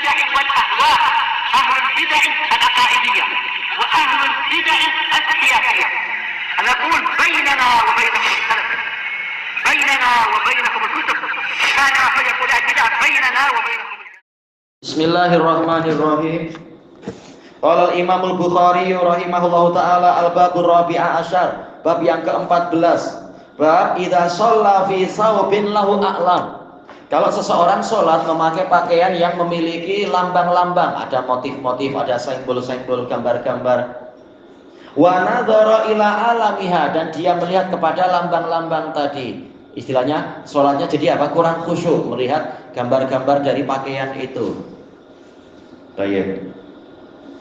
البدع والأهواء، أهل البدع العقائدية وأهل البدع السياسية. نقول بيننا وبينكم السلف، بيننا وبينكم الكتب، كان فيقول البدع بيننا وبينكم. Bismillahirrahmanirrahim. Qala al-Imam al-Bukhari rahimahullahu taala al-babur rabi'a asyar, bab yang ke-14. Bab idza shalla fi saubin lahu a'lam. Kalau seseorang sholat memakai pakaian yang memiliki lambang-lambang, ada motif-motif, ada simbol-simbol, gambar-gambar. Wa nadhara ila alamiha, dan dia melihat kepada lambang-lambang tadi. Istilahnya sholatnya jadi apa? Kurang khusyuk melihat gambar-gambar dari pakaian itu. Baik.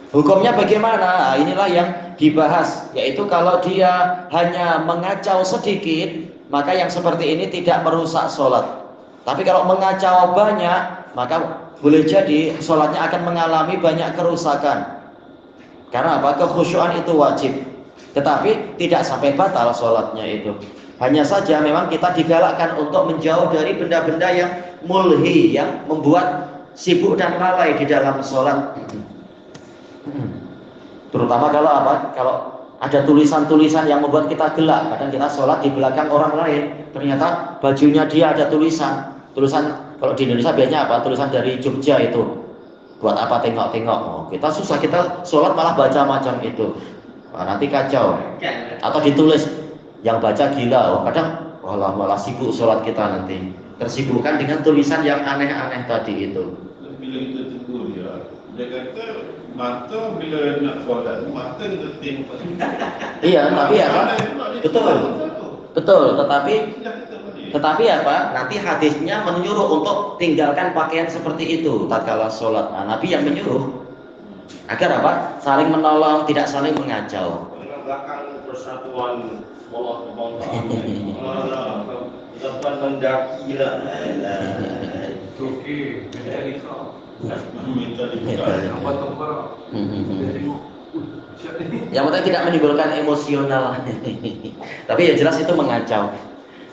Hukumnya bagaimana? Nah, inilah yang dibahas, yaitu kalau dia hanya mengacau sedikit, maka yang seperti ini tidak merusak sholat. Tapi kalau mengacau banyak, maka boleh jadi sholatnya akan mengalami banyak kerusakan. Karena apa? Kekhusyuan itu wajib, tetapi tidak sampai batal sholatnya itu. Hanya saja memang kita digalakkan untuk menjauh dari benda-benda yang mulhi, yang membuat sibuk dan lalai di dalam sholat. Terutama kalau apa? Kalau ada tulisan-tulisan yang membuat kita gelak. Kadang kita sholat di belakang orang lain, ternyata bajunya dia ada tulisan. Tulisan kalau di Indonesia biasanya apa? Tulisan dari Jogja itu. Buat apa tengok-tengok? Oh, kita susah, kita sholat malah baca macam itu. Nah, nanti kacau. Atau ditulis yang baca gila. Oh, kadang malah sibuk sholat kita nanti. Tersibukkan dengan tulisan yang aneh-aneh tadi itu. Bila kita tegur dia, dia kata mata bila nak solat, mata kita tengok. Iya, tapi apa? Betul. Tetapi apa? Nanti hadisnya menyuruh untuk tinggalkan pakaian seperti itu tatkala sholat. Nah, Nabi yang menyuruh agar apa? Saling menolong, tidak saling mengacau. Karena belakang persatuan Allah Tuhan mendaki lah. Okey, minta dibuka. Yang penting tidak menimbulkan emosional. Tapi ya jelas itu mengacau.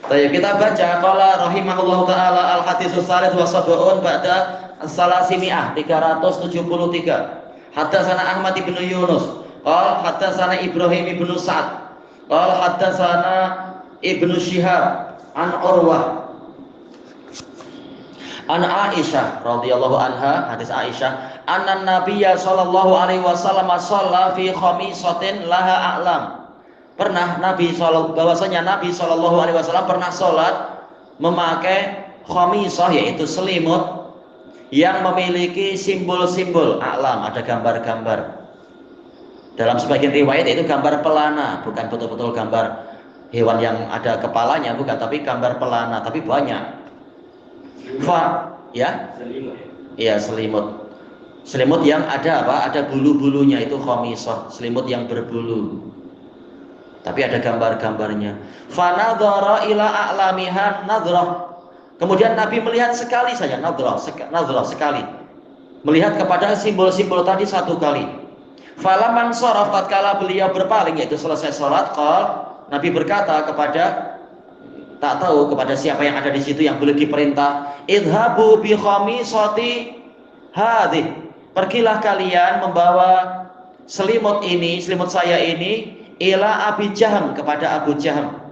Baik, kita baca qala rahimahullahu taala al-haditsus salis wa sab'un ba'da as-salasimi'ah 373. Haddatsana Ahmad bin Yunus, qala haddatsana Ibrahim bin Sa'ad, qala haddatsana Ibnu Syihab an Urwah an Aisyah radhiyallahu anha, hadis Aisyah, anna Nabiyya sallallahu alaihi wasallam shalla fi khamisatin laha a'lam. Pernah bahwasanya Nabi sallallahu alaihi wasallam pernah sholat memakai khamisah, yaitu selimut yang memiliki simbol-simbol a'lam, ada gambar-gambar. Dalam sebagian riwayat itu gambar pelana, bukan betul-betul gambar hewan yang ada kepalanya, bukan, tapi gambar pelana, tapi banyak. Iya, selimut. Selimut yang ada apa? Ada bulu-bulunya, itu khamisah, selimut yang berbulu. Tapi ada gambar-gambarnya. Fa nadhara ila a'lamiha nadhrah. Kemudian Nabi melihat sekali saja, nadhrah sekali. Melihat kepada simbol-simbol tadi satu kali. Falaman saraf, tatkala beliau berpaling, yaitu selesai salat, Nabi berkata kepada, tak tahu kepada siapa yang ada di situ yang boleh diperintah, idhabu bi khamisati hadhih, pergilah kalian membawa selimut ini, selimut saya ini, ila Abi Jaham, kepada Abu Jaham.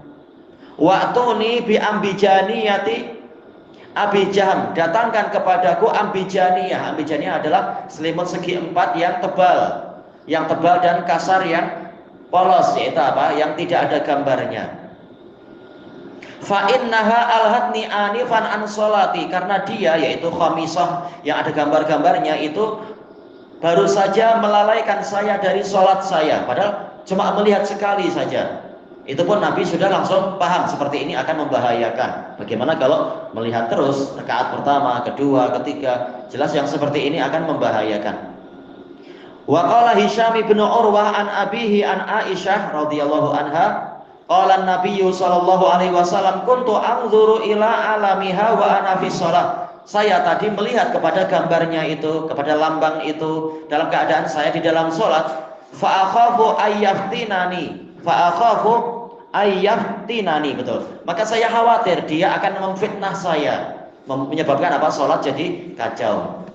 Wa'tuni bi ambijaniyati Abi Jaham, datangkan kepadaku ambijaniyah. Ambijaniyah adalah selimut segi empat yang tebal dan kasar, yang polos, yaitu apa? Yang tidak ada gambarnya. Fa innaha alhatni anifan an sholati, karena dia, yaitu khamisah yang ada gambar-gambarnya itu, baru saja melalaikan saya dari sholat saya. Padahal cuma melihat sekali saja. Itu pun Nabi sudah langsung paham seperti ini akan membahayakan. Bagaimana kalau melihat terus rakaat pertama, kedua, ketiga? Jelas yang seperti ini akan membahayakan. Wa qala Hisham bin Urwah an abihi an Aisyah radhiyallahu anha, qala an-nabiy sallallahu alaihi wasallam kuntu anzuru ila alamiha wa ana fi shalah. Saya tadi melihat kepada gambarnya itu, kepada lambang itu, dalam keadaan saya di dalam sholat. Fa'akhafu ayyaftinani, betul. Maka saya khawatir dia akan memfitnah saya, menyebabkan apa? Sholat jadi kacau.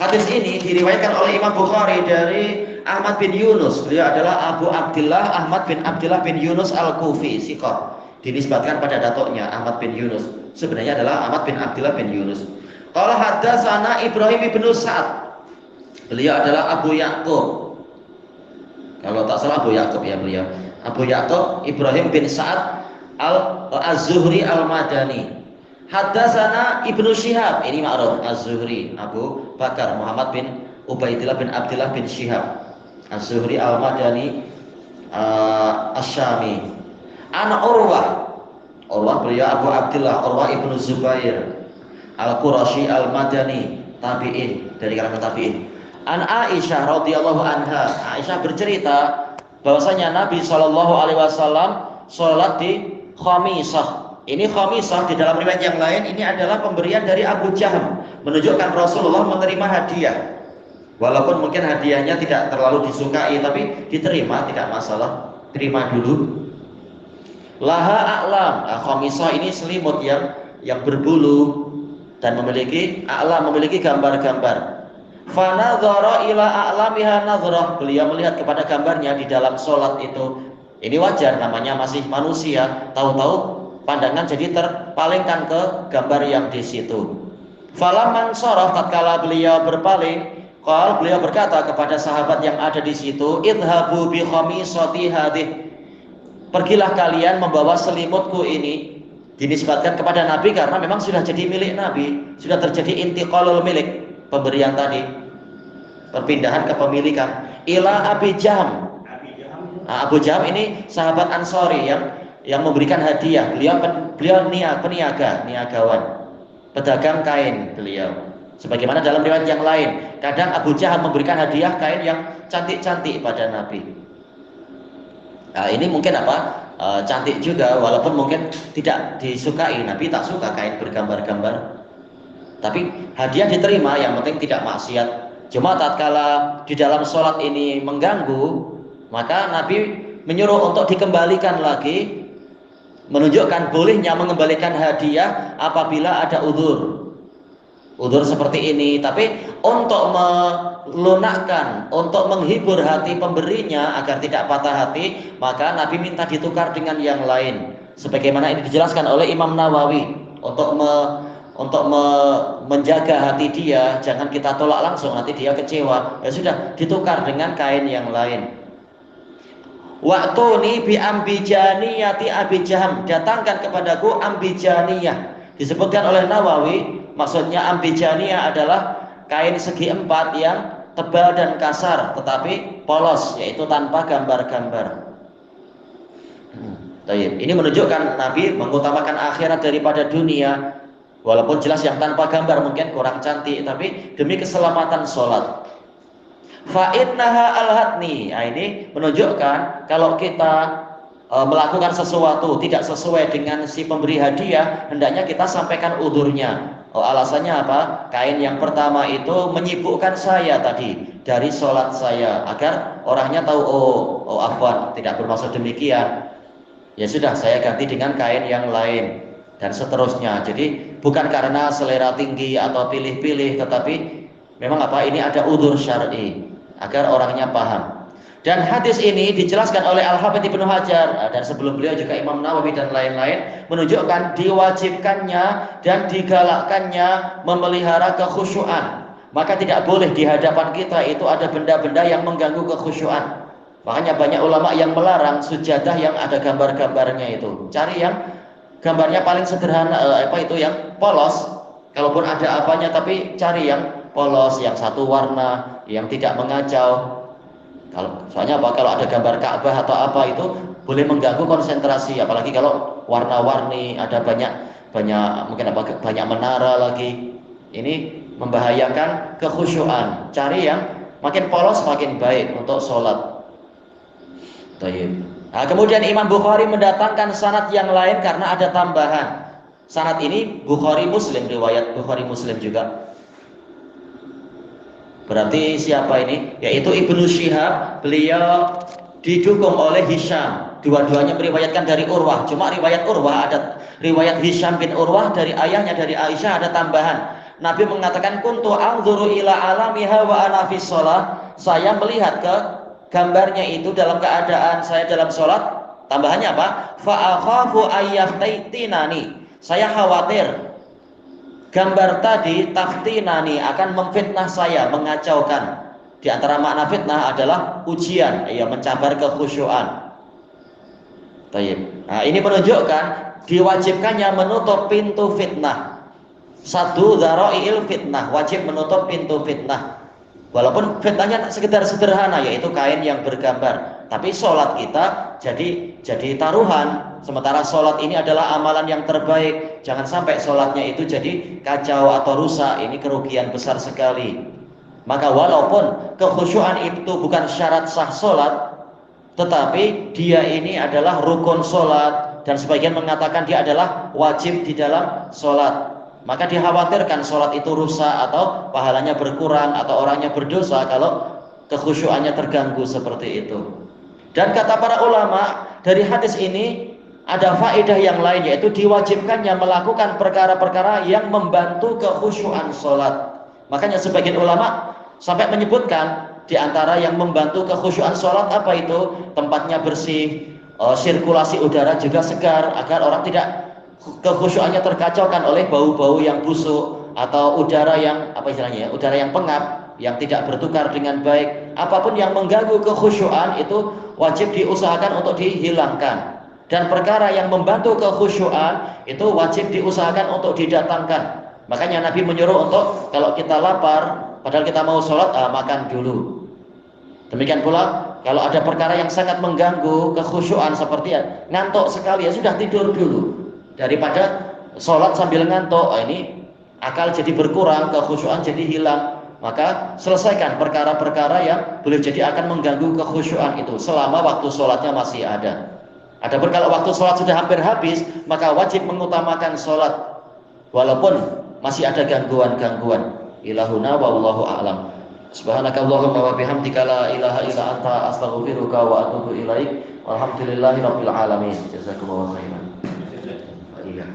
Hadis ini diriwayatkan oleh Imam Bukhari dari Ahmad bin Yunus. Beliau adalah Abu Abdullah Ahmad bin Abdullah bin Yunus Al-Kufi, Siqah. Dinisbatkan pada datuknya Ahmad bin Yunus. Sebenarnya adalah Ahmad bin Abdullah bin Yunus. Qala haddatsana Ibrahim bin Sa'ad. Beliau adalah Abu Ya'qub. Kalau tak salah Abu Ya'qub ya beliau. Abu Ya'qub Ibrahim bin Sa'ad Az-Zuhri Al-Madani. Haddatsana Ibnu Syihab, ini ma'ruf Az-Zuhri, Abu Bakar Muhammad bin Ubaidillah bin Abdullah bin Syihab Az-Zuhri Al-Madani Asy-Syami. Ana Urwah beliau Abu Abdullah Urwah Ibnu Zubair Al-Qurashi Al-Madani, tabi'in, dari kalangan tabi'in. An Aisyah radhiyallahu anha, Aisyah bercerita bahwasanya Nabi SAW sholat di khamisah. Ini khamisah di dalam riwayat yang lain ini adalah pemberian dari Abu Jaham, menunjukkan Rasulullah menerima hadiah. Walaupun mungkin hadiahnya tidak terlalu disukai, tapi diterima, tidak masalah, terima dulu. Laha a'lam. Nah, khamisah ini selimut yang berbulu dan memiliki a'lam, memiliki gambar-gambar. Fa nadhara ila a'lamiha nadhrah. Beliau melihat kepada gambarnya di dalam sholat itu. Ini wajar, namanya masih manusia, tahu-tahu pandangan jadi terpalingkan ke gambar yang di situ. Falamman sharaf, tatkala beliau berpaling, beliau berkata kepada sahabat yang ada di situ, idhabu bi khamisati hadhihi. Pergilah kalian membawa selimutku ini. Dinisbatkan kepada Nabi karena memang sudah jadi milik Nabi, sudah terjadi intiqalul milik, pemberian tadi, perpindahan kepemilikan. Ila Abi Jaham. Abu Jaham ini sahabat Ansori yang memberikan hadiah. Beliau niagawan, pedagang kain beliau. Sebagaimana dalam riwayat yang lain, kadang Abu Jahal memberikan hadiah kain yang cantik-cantik pada Nabi. Nah, ini mungkin cantik juga, walaupun mungkin tidak disukai. Nabi tak suka kain bergambar-gambar. Tapi hadiah diterima, yang penting tidak maksiat. Cuma tatkala di dalam sholat ini mengganggu, maka Nabi menyuruh untuk dikembalikan lagi, menunjukkan bolehnya mengembalikan hadiah apabila ada udzur seperti ini. Tapi untuk melunakkan, untuk menghibur hati pemberinya agar tidak patah hati, maka Nabi minta ditukar dengan yang lain. Sebagaimana ini dijelaskan oleh Imam Nawawi, untuk menjaga hati dia, jangan kita tolak langsung, nanti dia kecewa. Ya sudah, ditukar dengan kain yang lain. Waktu ini bi ambijaniyati Abi Jaham, datangkan kepadaku ambijaniyah. Disebutkan oleh Nawawi, maksudnya ambijaniyah adalah kain segi empat yang tebal dan kasar tetapi polos, yaitu tanpa gambar-gambar. Ini menunjukkan Nabi mengutamakan akhirat daripada dunia. Walaupun jelas yang tanpa gambar mungkin kurang cantik, tapi demi keselamatan sholat. Fa'innaha alhatni. Nah, ini menunjukkan kalau kita melakukan sesuatu tidak sesuai dengan si pemberi hadiah, hendaknya kita sampaikan udzurnya. Alasannya apa? Kain yang pertama itu menyibukkan saya tadi dari sholat saya, agar orangnya tahu, afwan, tidak bermaksud demikian. Ya sudah, saya ganti dengan kain yang lain dan seterusnya. Jadi bukan karena selera tinggi atau pilih-pilih, tetapi memang ini ada udzur syar'i agar orangnya paham. Dan hadis ini dijelaskan oleh Al-Hafidz Ibnu Hajar dan sebelum beliau juga Imam Nawawi dan lain-lain, menunjukkan diwajibkannya dan digalakkannya memelihara kekhusyuan. Maka tidak boleh di hadapan kita itu ada benda-benda yang mengganggu kekhusyuan. Makanya banyak ulama yang melarang sujadah yang ada gambar-gambarnya itu. Cari yang gambarnya paling sederhana, yang polos. Kalaupun ada apanya, tapi cari yang polos, yang satu warna, yang tidak mengacau. Soalnya kalau ada gambar Ka'bah atau apa itu boleh mengganggu konsentrasi, apalagi kalau warna-warni, ada banyak banyak menara lagi. Ini membahayakan kekhusyuan. Cari yang makin polos makin baik untuk sholat. Nah, kemudian Imam Bukhari mendatangkan sanad yang lain karena ada tambahan. Sanad ini Bukhari Muslim, riwayat Bukhari Muslim juga. Berarti siapa ini? Yaitu Ibnu Syihab. Beliau didukung oleh Hisham. Dua-duanya meriwayatkan dari Urwah. Cuma riwayat Urwah ada riwayat Hisham bin Urwah dari ayahnya dari Aisyah ada tambahan. Nabi mengatakan kuntu anzuru ila alamiha wa ana fi shalah. Saya melihat ke gambarnya itu dalam keadaan saya dalam sholat. Tambahannya apa? Fa akhafu ayyaftinani. Saya khawatir gambar tadi taftinani akan memfitnah saya, mengacaukan. Di antara makna fitnah adalah ujian, ya, mencabar kekhusyuan. Baik. Nah, ini menunjukkan diwajibkannya menutup pintu fitnah. Satu dzara'il fitnah, wajib menutup pintu fitnah. Walaupun fitnahnya sekedar sederhana, yaitu kain yang bergambar. Tapi sholat kita jadi taruhan. Sementara sholat ini adalah amalan yang terbaik. Jangan sampai sholatnya itu jadi kacau atau rusak. Ini kerugian besar sekali. Maka walaupun kekhusyuan itu bukan syarat sah sholat, tetapi dia ini adalah rukun sholat, dan sebagian mengatakan dia adalah wajib di dalam sholat. Maka dikhawatirkan sholat itu rusak atau pahalanya berkurang atau orangnya berdosa kalau kekhusyuannya terganggu seperti itu. Dan kata para ulama, dari hadis ini ada faedah yang lain, yaitu diwajibkannya melakukan perkara-perkara yang membantu kekhusyuan sholat. Makanya sebagian ulama sampai menyebutkan di antara yang membantu kekhusyuan sholat apa itu? Tempatnya bersih, sirkulasi udara juga segar, agar orang tidak kekhusyuannya terkacaukan oleh bau-bau yang busuk atau udara yang udara yang pengap, yang tidak bertukar dengan baik. Apapun yang mengganggu kekhusyuan itu wajib diusahakan untuk dihilangkan. Dan perkara yang membantu kekhusyuan itu wajib diusahakan untuk didatangkan. Makanya Nabi menyuruh untuk kalau kita lapar, padahal kita mau sholat, makan dulu. Demikian pula kalau ada perkara yang sangat mengganggu kekhusyuan seperti ngantuk sekali, ya sudah tidur dulu. Daripada sholat sambil ngantuk, ini akal jadi berkurang, kekhusyuan jadi hilang. Maka selesaikan perkara-perkara yang boleh jadi akan mengganggu kekhusyuan itu selama waktu sholatnya masih ada. Adapun kalau waktu sholat sudah hampir habis, maka wajib mengutamakan sholat walaupun masih ada gangguan-gangguan. Ilahuna wallahu a'lam. Subhanakallahumma wa bihamdika la ilaha illa anta astaghfiruka wa atubu ilaik. Walhamdulillahirabbil alamin. Jazakumullahu khairan. Iya.